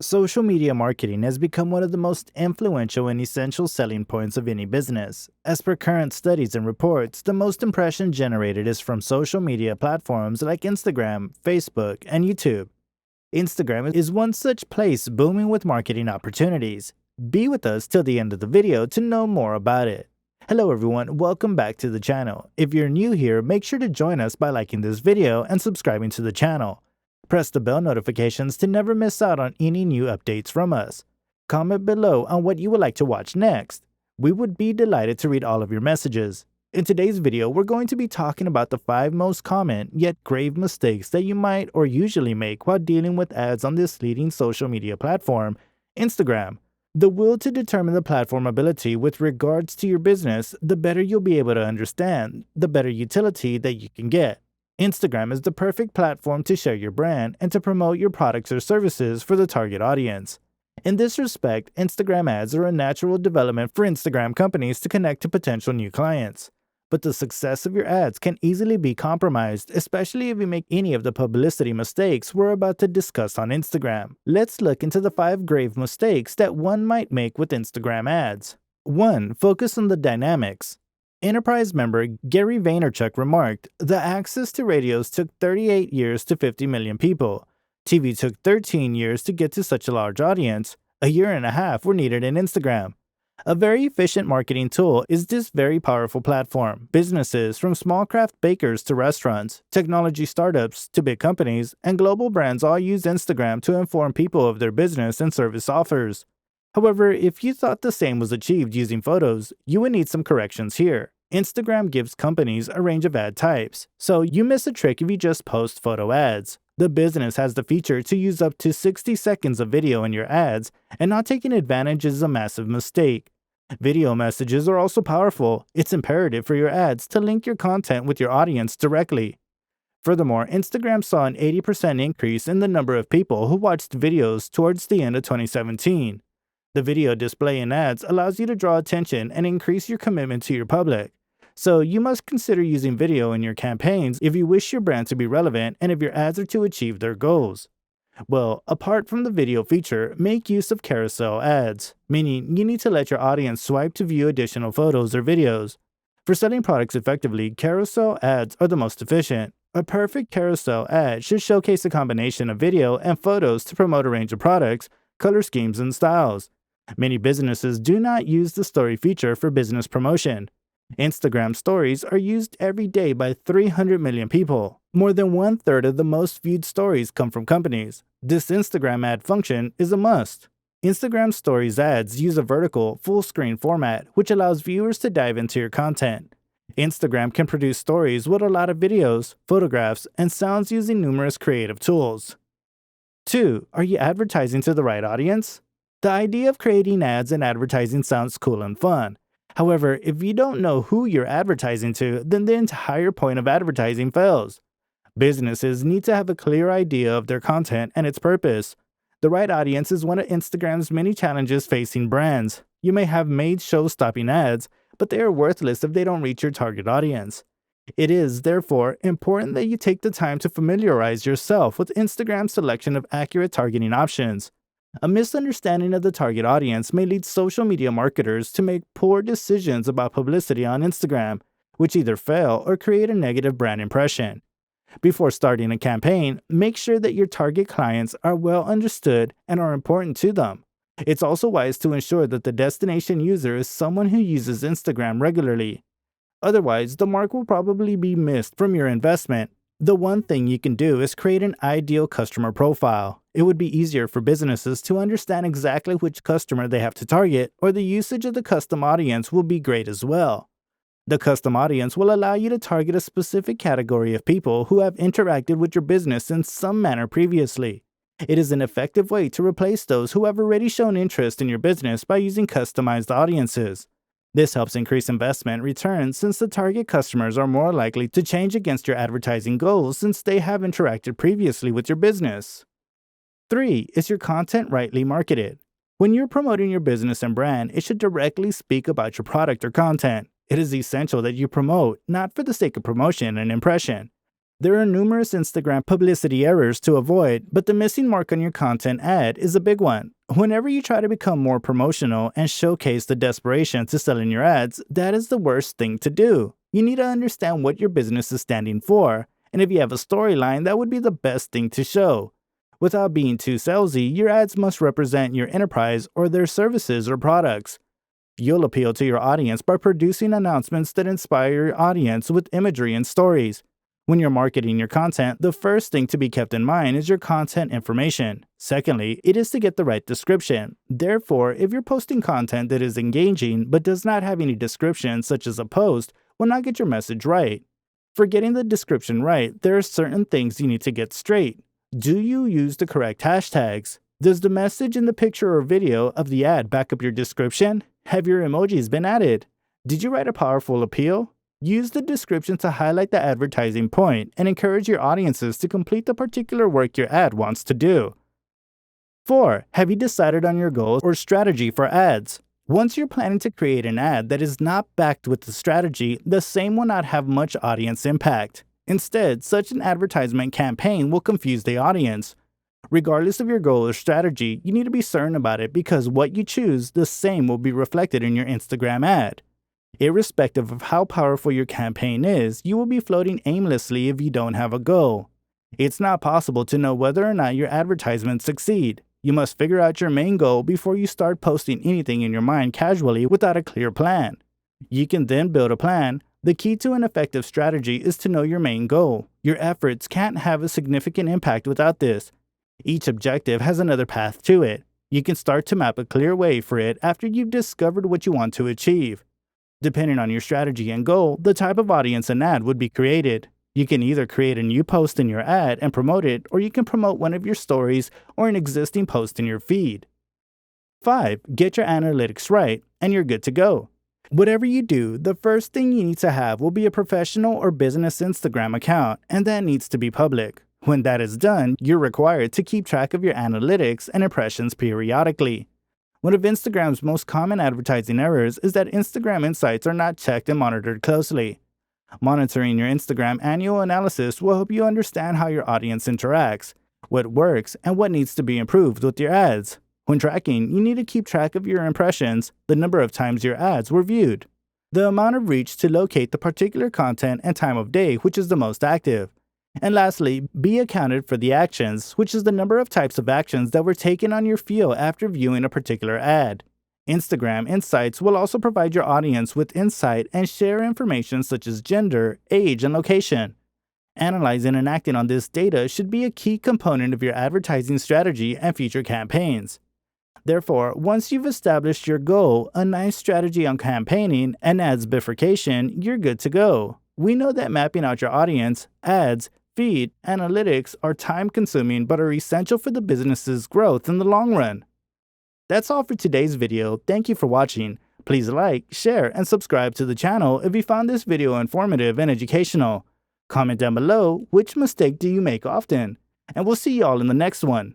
Social media marketing has become one of the most influential and essential selling points of any business. As per current studies and reports, the most impression generated is from social media platforms like Instagram, Facebook, and YouTube. Instagram is one such place booming with marketing opportunities. Be with us till the end of the video to know more about it. Hello everyone, welcome back to the channel. If you're new here, make sure to join us by liking this video and subscribing to the channel. Press the bell notifications to never miss out on any new updates from us. Comment below on what you would like to watch next. We would be delighted to read all of your messages. In today's video, we're going to be talking about the 5 most common yet grave mistakes that you might or usually make while dealing with ads on this leading social media platform, Instagram. The will to determine the platform ability with regards to your business, the better you'll be able to understand, the better utility that you can get. Instagram is the perfect platform to share your brand and to promote your products or services for the target audience. In this respect, Instagram ads are a natural development for Instagram companies to connect to potential new clients. But the success of your ads can easily be compromised, especially if you make any of the publicity mistakes we're about to discuss on Instagram. Let's look into the 5 grave mistakes that one might make with Instagram ads. 1. Focus on the dynamics. Enterprise member Gary Vaynerchuk remarked, "The access to radios took 38 years to 50 million people. TV took 13 years to get to such a large audience. A year and a half were needed in Instagram." A very efficient marketing tool is this very powerful platform. Businesses from small craft bakers to restaurants, technology startups to big companies, and global brands all use Instagram to inform people of their business and service offers. However, if you thought the same was achieved using photos, you would need some corrections here. Instagram gives companies a range of ad types, so you miss a trick if you just post photo ads. The business has the feature to use up to 60 seconds of video in your ads, and not taking advantage is a massive mistake. Video messages are also powerful. It's imperative for your ads to link your content with your audience directly. Furthermore, Instagram saw an 80% increase in the number of people who watched videos towards the end of 2017. The video display in ads allows you to draw attention and increase your commitment to your public. So you must consider using video in your campaigns if you wish your brand to be relevant and if your ads are to achieve their goals. Well, apart from the video feature, make use of carousel ads, meaning you need to let your audience swipe to view additional photos or videos. For selling products effectively, carousel ads are the most efficient. A perfect carousel ad should showcase a combination of video and photos to promote a range of products, color schemes, and styles. Many businesses do not use the story feature for business promotion. Instagram stories are used every day by 300 million people. More than 1/3 of the most viewed stories come from companies. This Instagram ad function is a must. Instagram stories ads use a vertical, full-screen format, which allows viewers to dive into your content. Instagram can produce stories with a lot of videos, photographs, and sounds using numerous creative tools. 2. Are you advertising to the right audience? The idea of creating ads and advertising sounds cool and fun. However, if you don't know who you're advertising to, then the entire point of advertising fails. Businesses need to have a clear idea of their content and its purpose. The right audience is one of Instagram's many challenges facing brands. You may have made show-stopping ads, but they are worthless if they don't reach your target audience. It is, therefore, important that you take the time to familiarize yourself with Instagram's selection of accurate targeting options. A misunderstanding of the target audience may lead social media marketers to make poor decisions about publicity on Instagram, which either fail or create a negative brand impression. Before starting a campaign, make sure that your target clients are well understood and are important to them. It's also wise to ensure that the destination user is someone who uses Instagram regularly. Otherwise, the mark will probably be missed from your investment. The one thing you can do is create an ideal customer profile. It would be easier for businesses to understand exactly which customer they have to target, or the usage of the custom audience will be great as well. The custom audience will allow you to target a specific category of people who have interacted with your business in some manner previously. It is an effective way to replace those who have already shown interest in your business by using customized audiences. This helps increase investment returns since the target customers are more likely to change against your advertising goals since they have interacted previously with your business. 3. Is your content rightly marketed? When you're promoting your business and brand, it should directly speak about your product or content. It is essential that you promote, not for the sake of promotion and impression. There are numerous Instagram publicity errors to avoid, but the missing mark on your content ad is a big one. Whenever you try to become more promotional and showcase the desperation to sell in your ads, that is the worst thing to do. You need to understand what your business is standing for, and if you have a storyline, that would be the best thing to show. Without being too salesy, your ads must represent your enterprise or their services or products. You'll appeal to your audience by producing announcements that inspire your audience with imagery and stories. When you're marketing your content, the first thing to be kept in mind is your content information. Secondly, it is to get the right description. Therefore, if you're posting content that is engaging but does not have any description, such as a post, will not get your message right. For getting the description right, there are certain things you need to get straight. Do you use the correct hashtags? Does the message in the picture or video of the ad back up your description? Have your emojis been added? Did you write a powerful appeal? Use the description to highlight the advertising point and encourage your audiences to complete the particular work your ad wants to do. 4. Have you decided on your goals or strategy for ads? Once you're planning to create an ad that is not backed with the strategy, the same will not have much audience impact. Instead, such an advertisement campaign will confuse the audience. Regardless of your goal or strategy, you need to be certain about it because what you choose, the same will be reflected in your Instagram ad. Irrespective of how powerful your campaign is, you will be floating aimlessly if you don't have a goal. It's not possible to know whether or not your advertisements succeed. You must figure out your main goal before you start posting anything in your mind casually without a clear plan. You can then build a plan. The key to an effective strategy is to know your main goal. Your efforts can't have a significant impact without this. Each objective has another path to it. You can start to map a clear way for it after you've discovered what you want to achieve. Depending on your strategy and goal, the type of audience an ad would be created. You can either create a new post in your ad and promote it, or you can promote one of your stories or an existing post in your feed. 5. Get your analytics right, and you're good to go. Whatever you do, the first thing you need to have will be a professional or business Instagram account, and that needs to be public. When that is done, you're required to keep track of your analytics and impressions periodically. One of Instagram's most common advertising errors is that Instagram insights are not checked and monitored closely. Monitoring your Instagram annual analysis will help you understand how your audience interacts, what works, and what needs to be improved with your ads. When tracking, you need to keep track of your impressions, the number of times your ads were viewed, the amount of reach to locate the particular content and time of day which is the most active. And lastly, be accounted for the actions, which is the number of types of actions that were taken on your feed after viewing a particular ad. Instagram Insights will also provide your audience with insight and share information such as gender, age, and location. Analyzing and acting on this data should be a key component of your advertising strategy and future campaigns. Therefore, once you've established your goal, a nice strategy on campaigning, and ads bifurcation, you're good to go. We know that mapping out your audience, ads, feed, analytics are time-consuming but are essential for the business's growth in the long run. That's all for today's video. Thank you for watching. Please like, share, and subscribe to the channel if you found this video informative and educational. Comment down below which mistake do you make often, and we'll see you all in the next one.